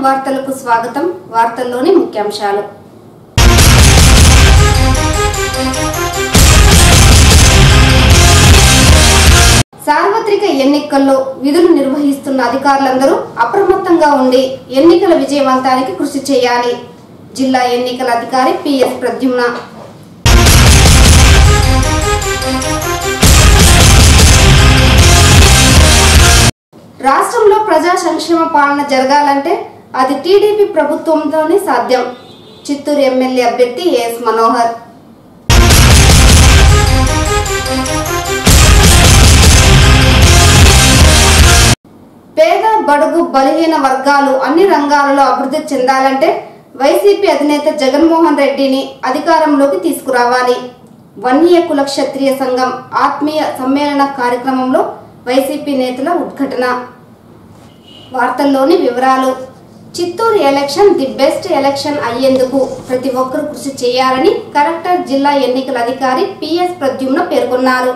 వార్తలకు స్వాగతం. వార్తల్లోని ముఖ్యాంశాలు. సార్వత్రిక ఎన్నికల్లో విధులు నిర్వహిస్తున్న అధికారులందరూ అప్రమత్తంగా ఉండి ఎన్నికల విజయవంతానికి కృషి చేయాలి. జిల్లా ఎన్నికల అధికారి పిఎస్ ప్రద్యుమ్న. రాష్ట్రంలో ప్రజా సంక్షేమ పాలన జరగాలంటే అది టీడీపీ ప్రభుత్వంతోనే సాధ్యం. చిత్తూరు ఎమ్మెల్యే అభ్యర్థి ఏఎస్ మనోహర్. పేద బడుగు బలహీన వర్గాలు అన్ని రంగాలలో అభివృద్ధి చెందాలంటే వైసీపీ అధినేత జగన్మోహన్ రెడ్డిని అధికారంలోకి తీసుకురావాలి. వన్య కుల క్షత్రియ సంఘం ఆత్మీయ సమ్మేళన కార్యక్రమంలో వైసీపీ నేతల ఉద్ఘాటన. వార్తల్లోని వివరాలు. Chittoor election the best election అయ్యేందుకు ప్రతి ఒక్కరూ కృషి చేయాలని కలెక్టర్ జిల్లా ఎన్నికల అధికారి పిఎస్ ప్రద్యుమ్న పేర్కొన్నారు.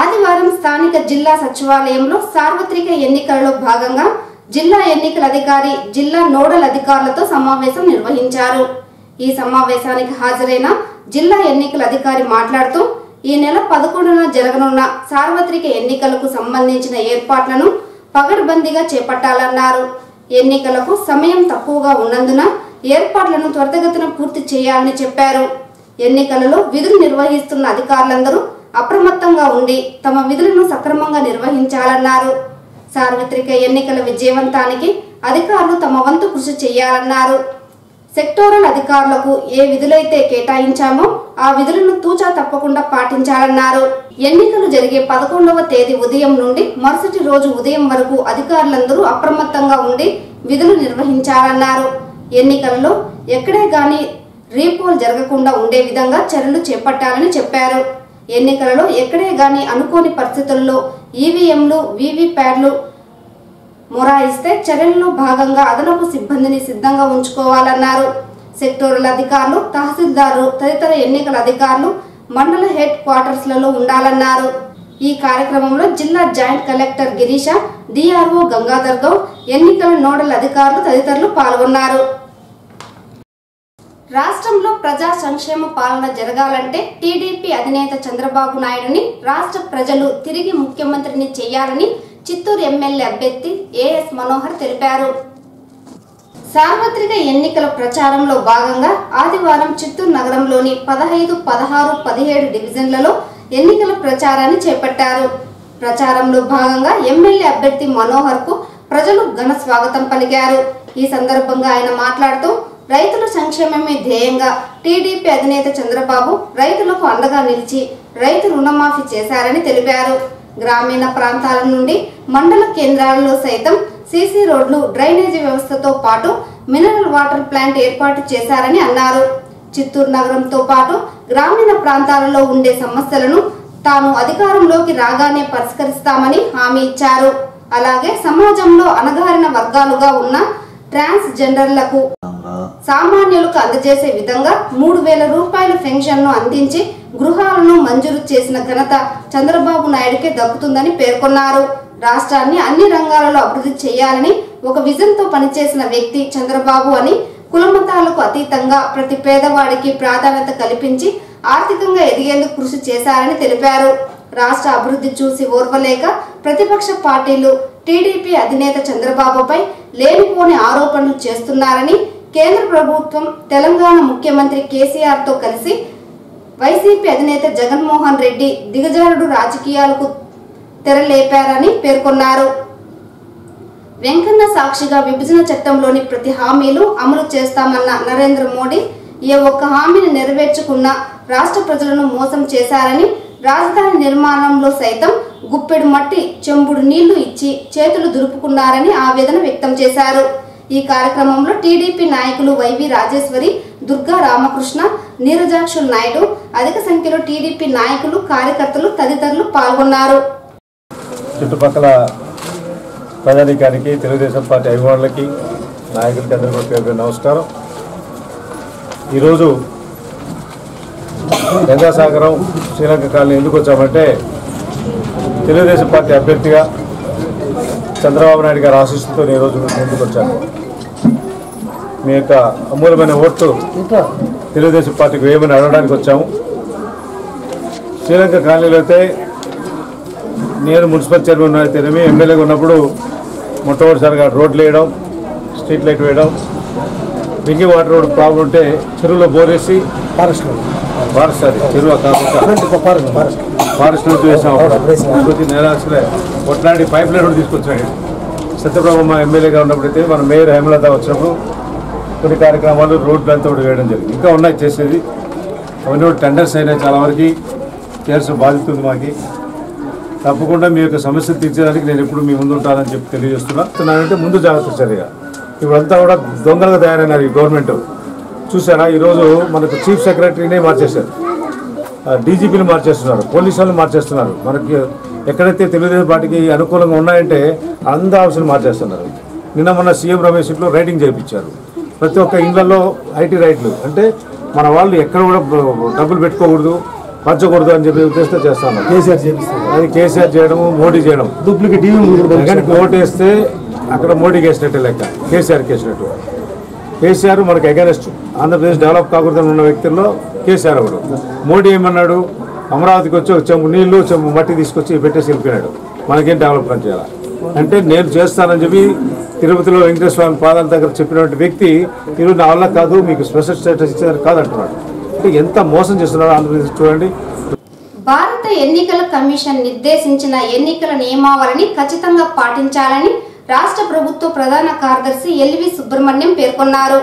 ఆదివారం స్థానిక జిల్లా సచివాలయంలో సార్వత్రిక ఎన్నికలలో భాగంగా జిల్లా ఎన్నికల అధికారి జిల్లా నోడల్ అధికారులతో సమావేశం నిర్వహించారు. ఈ సమావేశానికి హాజరైన జిల్లా ఎన్నికల అధికారి మాట్లాడుతూ ఈ నెల 11న జరగనున్న సార్వత్రిక ఎన్నికలకు సంబంధించిన ఏర్పాట్లను పగడ్బందీగా చేపట్టాలన్నారు. ఎన్నికలకు సమయం తక్కువగా ఉన్నందున ఏర్పాట్లను త్వరితగతిన పూర్తి చేయాలని చెప్పారు. ఎన్నికలలో విధులు నిర్వహిస్తున్న అధికారులందరూ అప్రమత్తంగా ఉండి తమ విధులను సక్రమంగా నిర్వహించాలన్నారు. సార్వత్రిక ఎన్నికల విజయవంతానికి అధికారులు తమ వంతు కృషి చేయాలన్నారు. సెక్టోరల్ అధికారులకు ఏ విధులైతే కేటాయించామో ఆ విధులను తూచా తప్పకుండా పాటించాలన్నారు. ఎన్నికలు జరిగే 11వ తేదీ ఉదయం నుండి మరుసటి రోజు ఉదయం వరకు అధికారులందరూ అప్రమత్తంగా ఉండి విధులు నిర్వహించాలన్నారు. ఎన్నికలలో ఎక్కడే గాని రీపోల్ జరగకుండా ఉండే విధంగా చర్యలు చేపట్టాలని చెప్పారు. ఎన్నికలలో ఎక్కడే గాని అనుకోని పరిస్థితుల్లో ఈవీఎంలు వీవీప్యాడ్లు మొరాయిస్తే చర్యల్లో భాగంగా అదనపు సిబ్బందిని సిద్ధంగా ఉంచుకోవాలన్నారు. సెక్టోరల్ అధికారులు, తహసీల్దార్లు తదితర ఎన్నికల అధికారులు మండల హెడ్ క్వార్టర్స్ లలో ఉండాలన్నారు. ఈ కార్యక్రమంలో జిల్లా joint collector Girisha, DRO Gangadhar Goud, ఎన్నికల నోడల్ అధికారులు తదితరులు పాల్గొన్నారు. రాష్ట్రంలో ప్రజా సంక్షేమ పాలన జరగాలంటే టీడీపీ అధినేత చంద్రబాబు నాయుడుని రాష్ట్ర ప్రజలు తిరిగి ముఖ్యమంత్రిని చేయాలని చిత్తూరు ఎమ్మెల్యే అభ్యర్థి ఏఎస్ మనోహర్ తెలిపారు. సార్వత్రిక ఎన్నికల ప్రచారంలో భాగంగా ఆదివారం చిత్తూరు నగరంలోని 15, 16, 17 డివిజన్లలో ఎన్నికల ప్రచారాన్ని చేపట్టారు. ప్రచారంలో భాగంగా ఎమ్మెల్యే అభ్యర్థి మనోహర్ కు ప్రజలు ఘన స్వాగతం పలికారు. ఈ సందర్భంగా ఆయన మాట్లాడుతూ రైతుల సంక్షేమమే ధ్యేయంగా టీడీపీ అధినేత చంద్రబాబు రైతులకు అండగా నిలిచి రైతు రుణమాఫీ చేశారని తెలిపారు. గ్రామీణ ప్రాంతాల నుండి మండల కేంద్రాలలో సైతం సీసీ రోడ్లు, డ్రైనేజీ వ్యవస్థతో పాటు మినరల్ వాటర్ ప్లాంట్ ఏర్పాటు చేశారని అన్నారు. చిత్తూరు నగరంతో పాటు గ్రామీణ ప్రాంతాలలో ఉండే సమస్యలను తాను అధికారంలోకి రాగానే పరిష్కరిస్తామని హామీ ఇచ్చారు. అలాగే సమాజంలో అణగారిన వర్గాలుగా ఉన్న ట్రాన్స్జెండర్లకు సామాన్యులకు అందజేసే విధంగా 3,000 రూపాయల పెన్షన్ ను అందించి గృహాలను మంజూరు చేసిన ఘనత చంద్రబాబు నాయుడుకే దక్కుతుందని పేర్కొన్నారు. రాష్ట్రాన్ని అన్ని రంగాలలో అభివృద్ధి చేయాలని ఒక విజన్ తో పనిచేసిన వ్యక్తి చంద్రబాబు అని, కులమతాలకు అతీతంగా ప్రతి పేదవాడికి ప్రాధాన్యత కల్పించి ఆర్థికంగా ఎదిగేందుకు కృషి చేశారని తెలిపారు. రాష్ట్ర అభివృద్ధి చూసి ఓర్వలేక ప్రతిపక్ష పార్టీలు టీడీపీ అధినేత చంద్రబాబుపై లేనిపోని ఆరోపణలు చేస్తున్నారని, కేంద్ర ప్రభుత్వం తెలంగాణ ముఖ్యమంత్రి కేసీఆర్ తో కలిసి వైసీపీ అధినేత జగన్మోహన్ రెడ్డి దిగజారుడు రాజకీయాలకు తెరలేపారని పేర్కొన్నారు. వెంకన్న సాక్షిగా విభజన చట్టంలోని ప్రతి హామీలు అమలు చేస్తామన్న నరేంద్ర మోడీ ఏ ఒక్క హామీని నెరవేర్చకుండా రాష్ట్ర ప్రజలను మోసం చేశారని, రాజధాని నిర్మాణంలో సైతం గుప్పెడు మట్టి, చెంబుడు నీళ్లు ఇచ్చి చేతులు దులుపుకున్నారని ఆవేదన వ్యక్తం చేశారు. ఈ కార్యక్రమంలో టీడీపీ నాయకులు వైవి రాజేశ్వరి, దుర్గా రామకృష్ణ, నీరజాక్షుల్ నాయుడు, అధిక సంఖ్యలో టీడీపీ నాయకులు, కార్యకర్తలు తదితరులు పాల్గొన్నారు. చుట్టుపక్కల ప్రజానీకానికి, తెలుగుదేశం పార్టీ అభిమానులకి, నాయకులకి అందరికీ పేరు నమస్కారం. ఈరోజు గంగాసాగరం శ్రీలంక కాలనీ ఎందుకు వచ్చామంటే తెలుగుదేశం పార్టీ అభ్యర్థిగా చంద్రబాబు నాయుడు గారి ఆశీస్సులతో నేను ఈరోజు ముందుకు వచ్చాను. మీ యొక్క అమూల్యమైన ఓట్లు తెలుగుదేశం పార్టీకి వేయమని అడగడానికి వచ్చాము. శ్రీలంక కాలనీలో అయితే నేను మున్సిపల్ చైర్మన్ అయితేనేమి ఎమ్మెల్యేగా ఉన్నప్పుడు మొట్టమొదటిసారిగా రోడ్లు వేయడం, స్ట్రీట్ లైట్ వేయడం, డ్రింకింగ్ వాటర్ రోడ్ ప్రాబ్లం ఉంటే చెరువులో బోరేసి ఫారెస్ట్ చెరువు ఫారెస్ట్ నుంచి వేసాం. నేరాసలే కొట్లాంటి పైప్ లైన్ కూడా తీసుకొచ్చాడు. సత్యప్రభ ఎమ్మెల్యేగా ఉన్నప్పుడైతే మన మేయర్ హేమలత వచ్చినప్పుడు కొన్ని కార్యక్రమాలు రోడ్లు అంతా కూడా వేయడం జరిగింది. ఇంకా ఉన్నాయి చేసేది. అవన్నీ కూడా టెండర్స్ అయినాయి. చాలా వరకు చేయాల్సిన బాధ్యత ఉంది మాకు. తప్పకుండా మీ యొక్క సమస్యలు తీర్చేదానికి నేను ఎప్పుడు మీ ముందు ఉంటానని చెప్పి తెలియజేస్తున్నానంటే ముందు జాగ్రత్త చర్యగా. ఇప్పుడంతా కూడా దొంగలుగా తయారైనారు ఈ గవర్నమెంట్. చూసారా, ఈరోజు మనకు చీఫ్ సెక్రటరీనే మార్చేశారు, డీజీపీని మార్చేస్తున్నారు, పోలీసు వాళ్ళని మార్చేస్తున్నారు. మనకి ఎక్కడైతే తెలుగుదేశం పార్టీకి అనుకూలంగా ఉన్నాయంటే అందరూ ఆఫీసులు మార్చేస్తున్నారు. నిన్న మొన్న సీఎం రమేష్ ఇంట్లో రైటింగ్ చేయించారు. ప్రతి ఒక్క ఇళ్లలో ఐటీ రైట్లు అంటే మన వాళ్ళు ఎక్కడ కూడా డబ్బులు పెట్టుకోకూడదు, పంచకూడదు అని చెప్పి ఉద్దేశంతో చేస్తాను. అది కేసీఆర్ చేయడము, మోడీ చేయడం. జగన్కి ఓటు వేస్తే అక్కడ మోడీకి వేసినట్టే లెక్క, కేసీఆర్కి వేసినట్టు. కేసీఆర్ మనకు అగైనెస్ట్, ఆంధ్రప్రదేశ్ డెవలప్ కాకూడదని ఉన్న వ్యక్తుల్లో కేసీఆర్ ఒకడు. మోడీ ఏమన్నాడు, అమరావతికి వచ్చి ఒక చెంబు నీళ్లు చెంబు మట్టి తీసుకొచ్చి పెట్టేసి వెళ్ళిపోయాడు. మనకేం డెవలప్మెంట్ చేయాలి అంటే నేను చేస్తానని చెప్పి తిరుపతిలో వెంకటేశ్వర స్వామి పాదాల దగ్గర చెప్పినటువంటి వ్యక్తి ఈరోజు నా వల్ల కాదు, మీకు స్పెషల్ స్టేటస్ ఇచ్చారు కాదంటున్నాడు. అంటే ఎంత మోసం చేస్తున్నారో ఆంధ్రప్రదేశ్ చూడండి. భారత ఎన్నికల కమిషన్ నిర్దేశించిన ఎన్నికల నియమావళిని ఖచ్చితంగా పాటించాలని రాష్ట్ర ప్రభుత్వ ప్రధాన కార్యదర్శి ఎల్వి సుబ్రహ్మణ్యం పేర్కొన్నారు.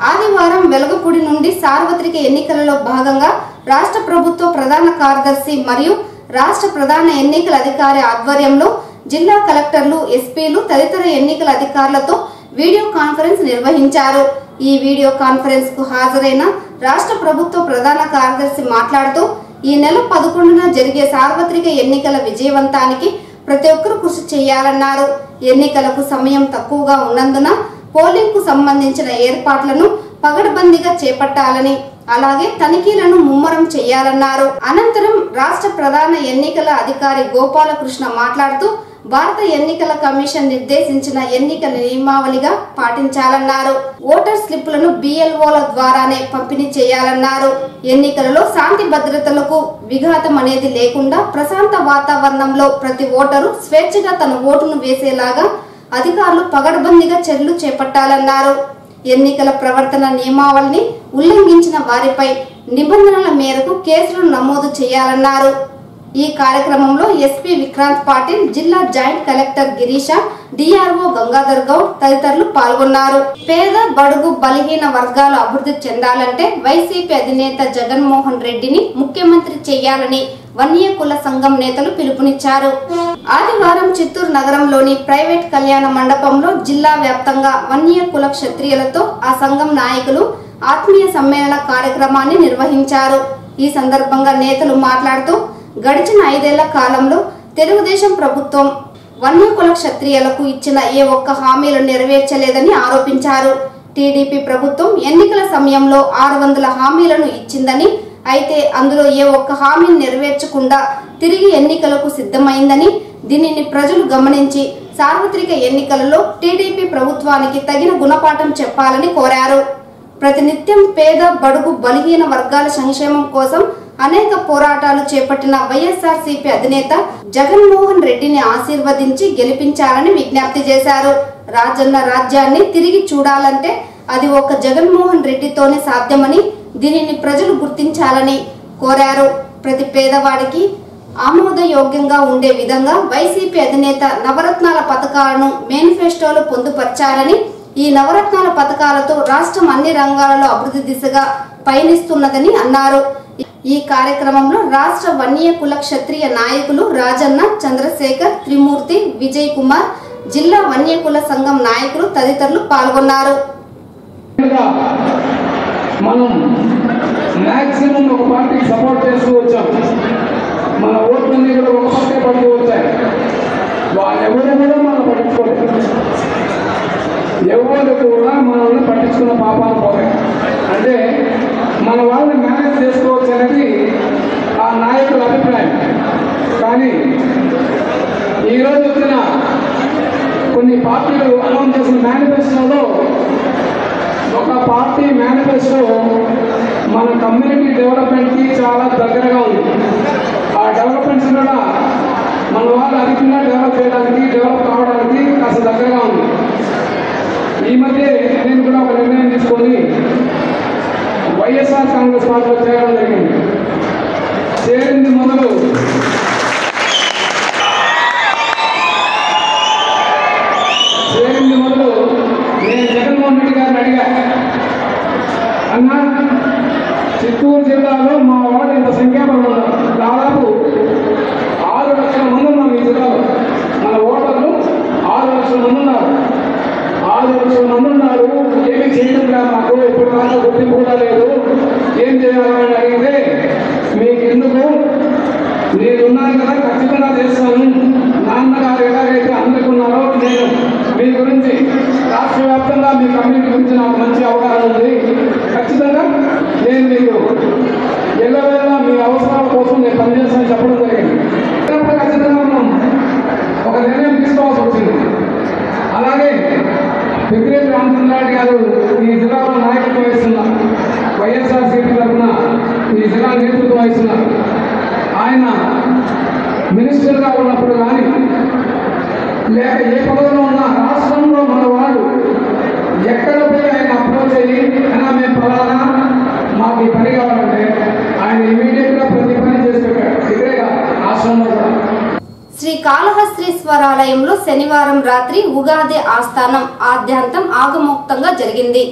ఆదివారం వెలగపూడి నుండి సార్వత్రిక ఎన్నికలలో భాగంగా రాష్ట్ర ప్రభుత్వ ప్రధాన కార్యదర్శి మరియు రాష్ట్ర ప్రధాన ఎన్నికల అధికారి ఆధ్వర్యంలో జిల్లా కలెక్టర్లు, ఎస్పీలు తదితర ఎన్నికల అధికారులతో వీడియో కాన్ఫరెన్స్ నిర్వహించారు. ఈ వీడియో కాన్ఫరెన్స్ కు హాజరైన రాష్ట్ర ప్రభుత్వ ప్రధాన కార్యదర్శి మాట్లాడుతూ ఈ నెల 11న జరిగే సార్వత్రిక ఎన్నికల విజయవంతానికి ప్రతి ఒక్కరూ కృషి చేయాలన్నారు. ఎన్నికలకు సమయం తక్కువగా ఉన్నందున పోలింగ్ కు సంబంధించిన ఏర్పాట్లను పగడ్బందీగా చేపట్టాలని, అలాగే తనిఖీలను ముమ్మరం చేయాలన్నారు. అనంతరం రాష్ట్ర ప్రధాన ఎన్నికల అధికారి గోపాలకృష్ణ మాట్లాడుతూ భారత ఎన్నికల కమిషన్ నిర్దేశించిన ఎన్నికల నియమావళిగా పాటించాలన్నారు. ఓటర్ స్లిప్పులను బిఎల్ఓల ద్వారానే పంపిణీ చేయాలన్నారు. ఎన్నికలలో శాంతి భద్రతలకు విఘాతం అనేది లేకుండా ప్రశాంత వాతావరణంలో ప్రతి ఓటరు స్వేచ్ఛగా తన ఓటును వేసేలాగా అధికారులు పగడ్బందీగా చర్యలు చేపట్టాలన్నారు. ఎన్నికల ప్రవర్తన నియమావళిని ఉల్లంఘించిన వారిపై నిబంధనల మేరకు కేసులు నమోదు చేయాలన్నారు. ఈ కార్యక్రమంలో ఎస్పీ విక్రాంత్ పాటిల్, జిల్లా joint collector Girisha, DRO Gangadhar Goud తదితరులు పాల్గొన్నారు. పేద, బడుగు, బలహీన వర్గాలు అభివృద్ధి చెందాలంటే వైసీపీ అధినేత జగన్మోహన్ రెడ్డిని ముఖ్యమంత్రి చేయాలని వన్య కుల సంఘం నేతలు పిలుపునిచ్చారు. ఆదివారం చిత్తూరు నగరంలోని ప్రైవేట్ కళ్యాణ మండపంలో జిల్లా వ్యాప్తంగా వన్య కుల క్షత్రియులతో ఆ సంఘం నాయకులు ఆత్మీయ సమ్మేళన కార్యక్రమాన్ని నిర్వహించారు. ఈ సందర్భంగా నేతలు మాట్లాడుతూ గడిచిన 5 ఏళ్ల కాలంలో తెలుగుదేశం ప్రభుత్వం వన్య కుల క్షత్రియులకు ఇచ్చిన ఏ ఒక్క హామీలను నెరవేర్చలేదని ఆరోపించారు. టీడీపీ ప్రభుత్వం ఎన్నికల సమయంలో 600 హామీలను ఇచ్చిందని, అయితే అందులో ఏ ఒక్క హామీని నెరవేర్చకుండా తిరిగి ఎన్నికలకు సిద్ధమైందని, దీనిని ప్రజలు గమనించి సార్వత్రిక ఎన్నికలలో టీడీపీ ప్రభుత్వానికి తగిన గుణపాఠం చెప్పాలని కోరారు. ప్రతినిత్యం పేద, బడుగు, బలహీన వర్గాల సంక్షేమం కోసం అనేక పోరాటాలు చేపట్టిన వైఎస్ఆర్సీపీ అధినేత జగన్మోహన్ రెడ్డిని ఆశీర్వదించి గెలిపించాలని విజ్ఞప్తి చేశారు. రాజన్న రాజ్యాన్ని తిరిగి చూడాలంటే అది ఒక్క జగన్మోహన్ రెడ్డితోనే సాధ్యమని, దీనిని ప్రజలు గుర్తించాలని కోరారు. ప్రతి పేదవాడికి ఆమోదయోగ్యంగా ఉండే విధంగా వైసీపీ అధినేత నవరత్నాల పథకాలను మేనిఫెస్టోలో పొందుపర్చారని, ఈ నవరత్నాల పథకాలతో రాష్ట్రం అన్ని రంగాలలో అభివృద్ధి దిశగా పయనిస్తున్నదని అన్నారు. ఈ కార్యక్రమంలో రాష్ట్ర వన్య కుల క్షత్రియ నాయకులు రాజన్న, చంద్రశేఖర్, త్రిమూర్తి, విజయ్ కుమార్, జిల్లా వన్య కుల సంఘం నాయకులు తదితరులు పాల్గొన్నారు. మనం మాక్సిమం ఒక పార్టీకి సపోర్ట్ చేస్తూ వచ్చాం. మన ఓట్లన్నీ కూడా ఒక పక్కే పడుతూ వచ్చాయి. వాళ్ళెవరు కూడా మనం పట్టించుకోలేదు. ఎవరు కూడా మనల్ని పట్టించుకున్న పాపాలు పోతాయి. అంటే మన వాళ్ళని మేనేజ్ చేసుకోవచ్చు అనేది ఆ నాయకుల అభిప్రాయం. కానీ ఈరోజు వచ్చిన కొన్ని పార్టీలు అనౌన్స్ చేసిన మేనిఫెస్టోలో మేనిఫెస్టో మన కమ్యూనిటీ డెవలప్మెంట్కి చాలా దగ్గరగా ఉంది. ఆ డెవలప్మెంట్స్ కూడా మన వాళ్ళు అధికంగా డెవలప్ కావడానికి కాస్త దగ్గరగా ఉంది. ఈ మధ్య నేను కూడా ఒక నిర్ణయం తీసుకొని వైఎస్ఆర్ కాంగ్రెస్ పార్టీలో చేరడం జరిగింది. చేరింది మొదలు నేను జగన్మోహన్ రెడ్డి గారిని అడిగా, అన్నా చిత్తూరు జిల్లాలో మా వాళ్ళు ఇంత సంఖ్యాబలం ఉన్నారు, దాదాపు 6 లక్షల మంది ఉన్నాం ఈ జిల్లాలో. మన ఓటర్లు 6 లక్షల మంది ఉన్నారు. 6 లక్షల మంది ఉన్నారు. ఏమీ చేయడం కాదు, మాకు ఇప్పుడు దాకా గుర్తింపు కూడా లేదు, ఏం చేయాలని అడిగితే మీకు ఎందుకు, నేనున్నాను కదా ఖచ్చితంగా చేస్తాను, నాన్నగారు ఎలాగైతే అందరికీ ఉన్నారో నేను మీ గురించి రాష్ట్ర వ్యాప్తంగా మీ కమ్యూనిటీ గురించి నాకు మంచి అవగాహన ఉంది, ఖచ్చితంగా నేను మీకు ఎల్లవేళ మీ అవసరాల కోసం నేను పనిచేస్తానని చెప్పడం జరిగింది. ఖచ్చితంగా మనం ఒక నిర్ణయం తీసుకోవాల్సి వచ్చింది. అలాగే పెద్దిరెడ్డి రామచంద్రారెడ్డి గారు ఈ జిల్లాలో నాయకత్వం వహిస్తున్నారు, వైఎస్ఆర్సీపీ తరఫున ఈ జిల్లా నేతృత్వం వహిస్తున్నారు. ఆయన మినిస్టర్గా ఉన్నప్పుడు కానీ లేక ఏ పదవిలో ఉన్న రాష్ట్రంలో మన వాళ్ళు ఎక్కడ పోయి ఆయన అప్రోచ్ అయ్యి అయినా మేము ఫలానా మాకు ఈ పని కావాలంటే ఆయన ఇమీడియట్గా ప్రతి పని చేసి పెట్టాడు. ఇదే రాష్ట్రంలో కూడా. శ్రీకాళహస్తీశ్వరాలయంలో శనివారం రాత్రి ఉగాది ఆస్థానం ఆద్యాంతం ఆగమోక్తంగా జరిగింది.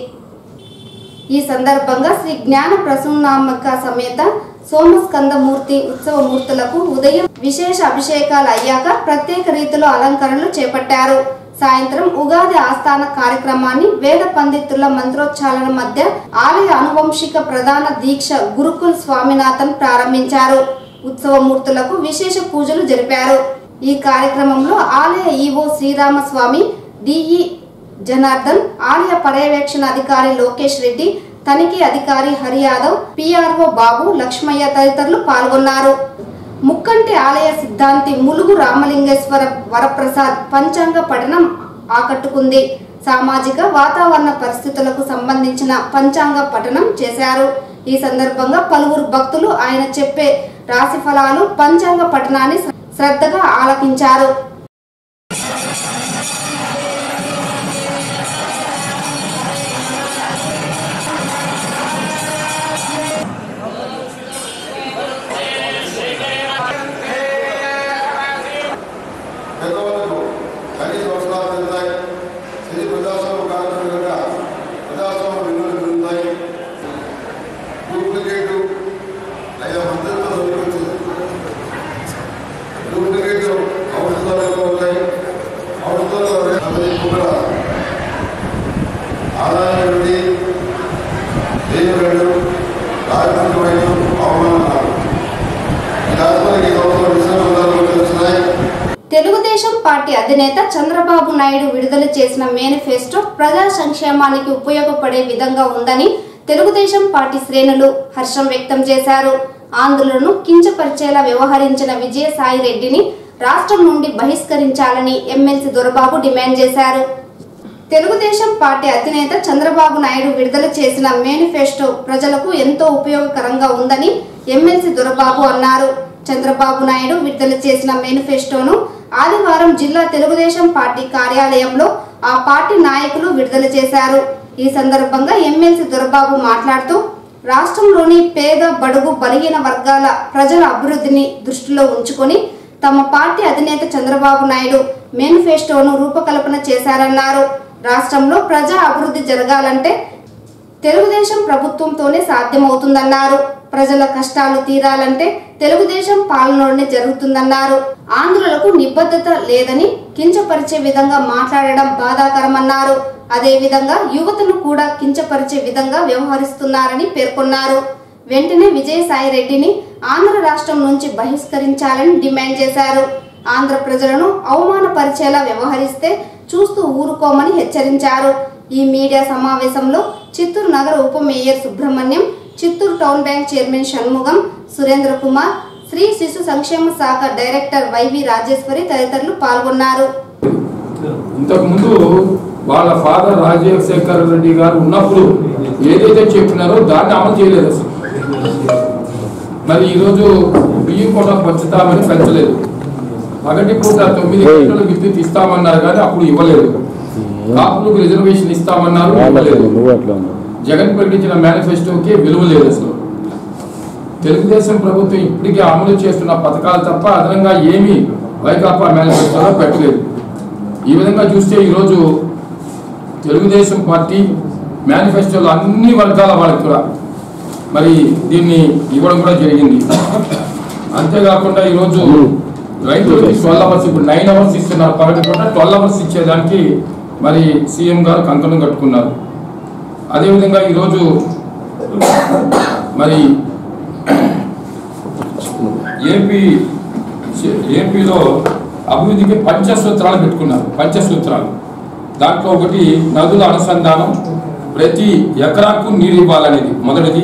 ఈ సందర్భంగా శ్రీ జ్ఞాన ప్రసూనాంబిక సమేత సోమస్కందమూర్తి ఉత్సవమూర్తులకు ఉదయం విశేష అభిషేకాలు అయ్యాక ప్రత్యేక రీతిలో అలంకరణలు చేపట్టారు. సాయంత్రం ఉగాది ఆస్థాన కార్యక్రమాన్ని వేద పండితుల మంత్రోచ్చారణ మధ్య ఆలయ అనువంశిక ప్రధాన దీక్ష గురుకుల్ స్వామినాథన్ ప్రారంభించారు. ఉత్సవమూర్తులకు విశేష పూజలు జరిపారు. ఈ కార్యక్రమంలో ఆలయ ఈవో శ్రీరామస్వామి, డిఈ జనార్దన్, ఆలయ పర్యవేక్షణ అధికారి లోకేష్ రెడ్డి, తనిఖీ అధికారి హరి యాదవ్, పిఆర్ఓ బాబు, లక్ష్మయ్య తదితరులు పాల్గొన్నారు. ముక్కంటి ఆలయ సిద్ధాంతి ములుగు రామలింగేశ్వర వరప్రసాద్ పంచాంగ పఠనం ఆకట్టుకుంది. సామాజిక వాతావరణ పరిస్థితులకు సంబంధించిన పంచాంగ పఠనం చేశారు. ఈ సందర్భంగా పలువురు భక్తులు ఆయన చెప్పే రాశి ఫలాలు, పంచాంగ పఠనాన్ని శ్రద్ధగా ఆలకించారు. తెలుగుదేశం పార్టీ అధినేత చంద్రబాబు నాయుడు విడుదల చేసిన మేనిఫెస్టో ప్రజా సంక్షేమానికి ఉపయోగపడే విధంగా ఉందని తెలుగుదేశం పార్టీ శ్రేణులు హర్షం వ్యక్తం చేశారు. ఆంధ్రులను కించపరిచేలా వ్యవహరించిన విజయసాయి రెడ్డిని రాష్ట్రం నుండి బహిష్కరించాలని ఎమ్మెల్సీ దొరబాబు డిమాండ్ చేశారు. తెలుగుదేశం పార్టీ అధినేత చంద్రబాబు నాయుడు విడుదల చేసిన మేనిఫెస్టో ప్రజలకు ఎంతో ఉపయోగకరంగా ఉందని ఎమ్మెల్సీ దొరబాబు అన్నారు. చంద్రబాబు నాయుడు విడుదల చేసిన మేనిఫెస్టోను ఆదివారం జిల్లా తెలుగుదేశం పార్టీ కార్యాలయంలో ఆ పార్టీ నాయకులు విడుదల చేశారు. ఈ సందర్భంగా ఎమ్మెల్సీ దొరబాబు మాట్లాడుతూ రాష్ట్రంలోని పేద, బడుగు, బలహీన వర్గాల ప్రజల అభివృద్ధిని దృష్టిలో ఉంచుకొని తమ పార్టీ అధినేత చంద్రబాబు నాయుడు మేనిఫెస్టోను రూపకల్పన చేశారన్నారు. రాష్ట్రంలో ప్రజా అభివృద్ధి జరగాలంటే తెలుగుదేశం ప్రభుత్వంతోనే సాధ్యమవుతుందన్నారు. ప్రజల కష్టాలు తీరాలంటే తెలుగుదేశం పాలనలోనే జరుగుతుందన్నారు. ఆంధ్రులకు నిబద్ధత లేదని కించపరిచే విధంగా మాట్లాడడం బాధాకరమన్నారు. అదే విధంగా యువతను కూడా కించపరిచే విధంగా వ్యవహరిస్తున్నారని పేర్కొన్నారు. వెంటనే విజయసాయి రెడ్డిని ఆంధ్ర రాష్ట్రం నుంచి బహిష్కరించాలని డిమాండ్ చేశారు. ఆంధ్ర ప్రజలను అవమానపరిచేలా వ్యవహరిస్తే చూస్తూ ఊరుకోమని హెచ్చరించారు. ఈ మీడియా సమావేశంలో చిత్తూరు నగర ఉప mayor Subrahmanyam, Chittoor town bank chairman Shanmugam, Surendra Kumar, Shri శిశు సంక్షేమ శాఖ డైరెక్టర్ వైవి రాజేశ్వరి తదితరులు పాల్గొన్నారు. ఇంతకుముందు వాళ్ళ ఫాదర్ రాజశేఖర్ రెడ్డి గారు ఉన్నప్పుడు ఏదైతే చెప్పినారో దాన్ని అమలు చేయలేదు అసలు. మరి ఈరోజు బియ్యం కూడా పంచుతామని పెంచలేదు. పగటి పూట 9 గంటలు విద్యుత్ ఇస్తామన్నారు కానీ అప్పుడు ఇవ్వలేదు. కాపులకు రిజర్వేషన్ ఇస్తామన్నారు, ఇవ్వలేదు. జగన్ ప్రకటించిన మేనిఫెస్టోకి విలువ లేదు అసలు. తెలుగుదేశం ప్రభుత్వం ఇప్పటికే అమలు చేస్తున్న పథకాలు తప్ప అదనంగా ఏమీ వైకాపా మేనిఫెస్టోలో పెట్టలేదు. ఈ విధంగా చూస్తే ఈరోజు తెలుగుదేశం పార్టీ మేనిఫెస్టోలో అన్ని వర్గాల వాళ్ళకి కూడా మరి దీన్ని ఇవ్వడం కూడా జరిగింది. అంతేకాకుండా ఈరోజు రైతులకి 12 అవర్స్, ఇప్పుడు 9 అవర్స్ ఇస్తున్నారు, పగటి పూట 12 అవర్స్ ఇచ్చేదానికి మరి సీఎం గారు కంకణం కట్టుకున్నారు. అదేవిధంగా ఈరోజు మరి ఏపీలో అభివృద్ధికి పంచసూత్రాలు పెట్టుకున్నారు. పంచసూత్రాలు దాంట్లో ఒకటి నదుల అనుసంధానం, ప్రతి ఎకరాకు నీరు ఇవ్వాలనేది మొదటిది.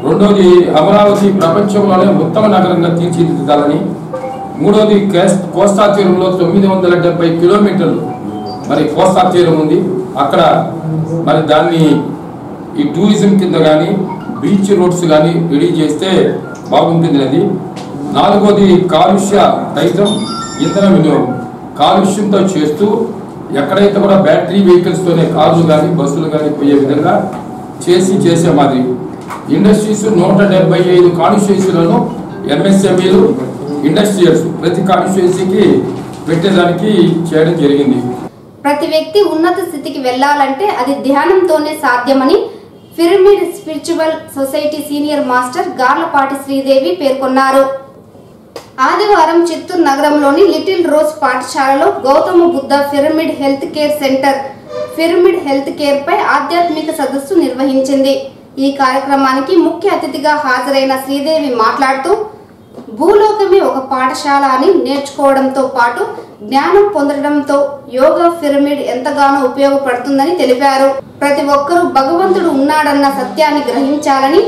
రెండోది అమరావతి ప్రపంచంలోనే ఉత్తమ నగరంగా తీర్చిదిద్దాలని. మూడోది కోస్తా తీరంలో 970 కిలోమీటర్లు మరి కోస్తా తీరం ఉంది. అక్కడ మరి దాన్ని ఈ టూరిజం కింద కానీ బీచ్ రోడ్స్ కానీ రెడీ చేస్తే బాగుంటుంది అది. నాలుగోది కాలుష్య రహితం ఇంధన వినియోగం, కాలుష్యంతో చేస్తూ ఎక్కడైతే కూడా బ్యాటరీ వెహికల్స్తోనే కార్లు కానీ బస్సులు కానీ పోయే విధంగా చేసే మాదిరి. ఇండస్ట్రీస్ 175 కాన్స్టిట్యుయెన్సీలను ఎంఎస్ఎంఈలు ఇండస్ట్రియల్స్ ప్రతి కాన్స్టిట్యుయెన్సీకి పెట్టేదానికి చేయడం జరిగింది. ప్రతి వ్యక్తి ఉన్నత స్థితికి వెళ్లాలంటే అది ధ్యానంతోనే సాధ్యమని pyramid spiritual society senior master Garlapati Sridevi పేర్కొన్నారు. ఆదివారం చిత్తూరు నగరంలోని లిటిల్ రోజ్ పాఠశాలలో Gautama Buddha pyramid health care centre pyramid health care పై ఆధ్యాత్మిక సదస్సు నిర్వహించింది. ఈ కార్యక్రమానికి ముఖ్య అతిథిగా హాజరైన శ్రీదేవి మాట్లాడుతూ భూలోకమే ఒక పాఠశాల అని నేర్చుకోవడంతో పాటు జ్ఞానం పొందడంతో యోగా పిరమిడ్ ఎంతగానో ఉపయోగపడుతుందని తెలిపారు. ప్రతి ఒక్కరూ భగవంతుడు ఉన్నాడన్న సత్యాన్ని గ్రహించాలని,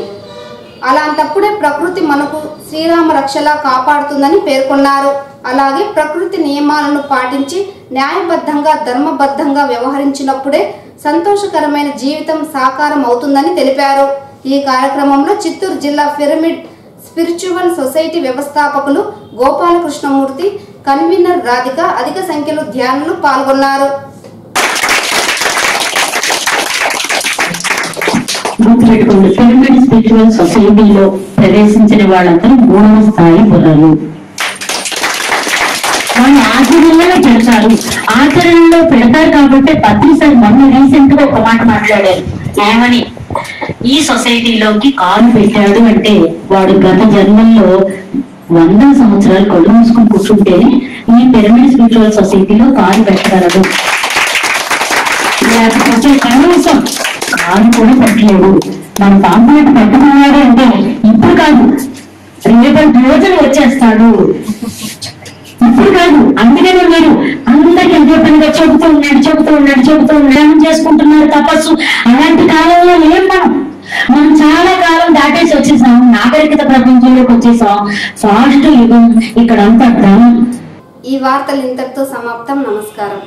అలాంటప్పుడే ప్రకృతి మనకు శ్రీరామ రక్షలా కాపాడుతుందని పేర్కొన్నారు. అలాగే ప్రకృతి నియమాలను పాటించి న్యాయబద్ధంగా ధర్మబద్ధంగా వ్యవహరించినప్పుడే సంతోషకరమైన జీవితం సాకారం అవుతుందని తెలిపారు. ఈ కార్యక్రమంలో చిత్తూరు జిల్లా పిరమిడ్ స్పిరిచువల్ సొసైటీ వ్యవస్థాపకులు గోపాలకృష్ణమూర్తి, కన్వీనర్ రాధిక, అధిక సంఖ్యలో ధ్యానులు పాల్గొన్నారు. పిరమిడ్ స్పిరిచువల్ సొసైటీలో ప్రవేశించిన వాళ్ళందరూ 3వ స్థాయి బుర్రలు. వాళ్ళు ఆచరణలో పెడతారు, ఆచరణలో పెడతారు కాబట్టి పత్రిసారి మొన్న రీసెంట్ గా ఒక మాట మాట్లాడారు. ఏమని? ఈ సొసైటీలోకి కాలు పెట్టాడు అంటే వాడు గత జన్మల్లో 100 సంవత్సరాలు కళ్ళు మూసుకుని కూర్చుంటేనే ఈ పిరమిడ్ స్పిరిచువల్ సొసైటీలో కాలు పెట్టగలడు. లేకపోతే కనీసం కాలు కూడా పెట్టలేడు. మన పాంప్లెట్ పెట్టుకున్నాడు అంటే ఇప్పుడు కాదు, రేపటి రోజులు వచ్చేస్తాడు. ఇప్పుడు కాదు. అందుకనే మీరు అందరికి ఎంతో పనిగా చెబుతూ ఉన్నాడు చేసుకుంటున్నారు తపస్సు. అలాంటి కాలంలో ఏం మనం చాలా కాలం దాటేసి వచ్చేసాం, నాగరికత ప్రపంచంలోకి వచ్చేసాం. ఫాస్ట్ యుగం ఇక్కడంతా ధనం. ఈ వార్తలు ఇంతటితో సమాప్తం. నమస్కారం.